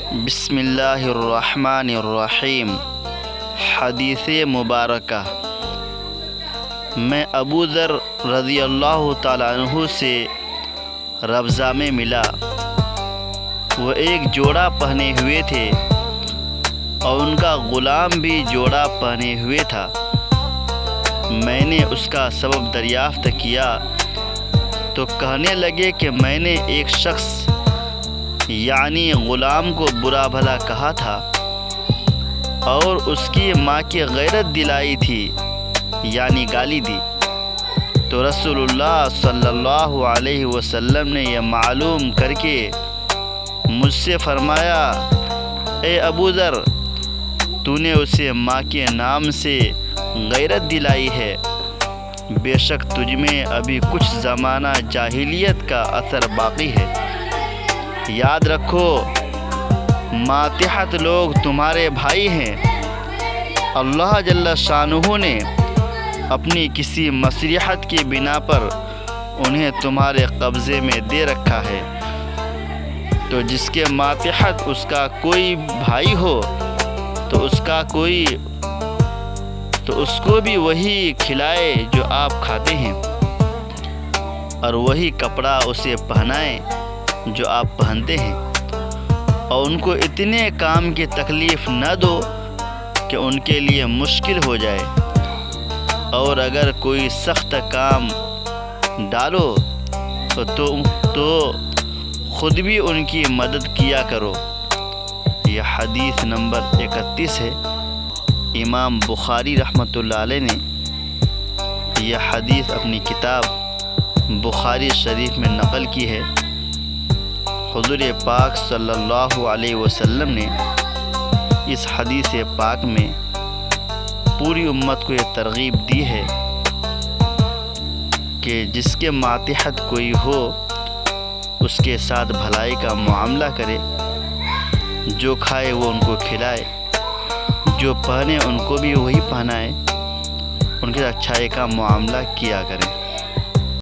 بسم اللہ الرحمن الرحیم۔ حدیث مبارکہ۔ میں ابو ذر رضی اللہ تعالیٰ عنہ سے روضہ میں ملا۔ وہ ایک جوڑا پہنے ہوئے تھے اور ان کا غلام بھی جوڑا پہنے ہوئے تھا۔ میں نے اس کا سبب دریافت کیا تو کہنے لگے کہ میں نے ایک شخص یعنی غلام کو برا بھلا کہا تھا اور اس کی ماں کی غیرت دلائی تھی یعنی گالی دی، تو رسول اللہ صلی اللہ علیہ وسلم نے یہ معلوم کر کے مجھ سے فرمایا، اے ابو ذر، تو نے اسے ماں کے نام سے غیرت دلائی ہے، بے شک تجھ میں ابھی کچھ زمانہ جاہلیت کا اثر باقی ہے۔ یاد رکھو، ماتحت لوگ تمہارے بھائی ہیں۔ اللہ جل شانہ نے اپنی کسی مصلحت کی بنا پر انہیں تمہارے قبضے میں دے رکھا ہے، تو جس کے ماتحت اس کا کوئی بھائی ہو تو اس کو بھی وہی کھلائے جو آپ کھاتے ہیں، اور وہی کپڑا اسے پہنائے جو آپ پہنتے ہیں، اور ان کو اتنے کام کی تکلیف نہ دو کہ ان کے لیے مشکل ہو جائے، اور اگر کوئی سخت کام ڈالو تو خود بھی ان کی مدد کیا کرو۔ یہ حدیث نمبر 31 ہے۔ امام بخاری رحمۃ اللہ علیہ نے یہ حدیث اپنی کتاب بخاری شریف میں نقل کی ہے۔ حضور پاک صلی اللہ علیہ وسلم نے اس حدیث پاک میں پوری امت کو یہ ترغیب دی ہے کہ جس کے ماتحت کوئی ہو اس کے ساتھ بھلائی کا معاملہ کرے، جو کھائے وہ ان کو کھلائے، جو پہنے ان کو بھی وہی پہنائے، ان کے اچھائی کا معاملہ کیا کریں۔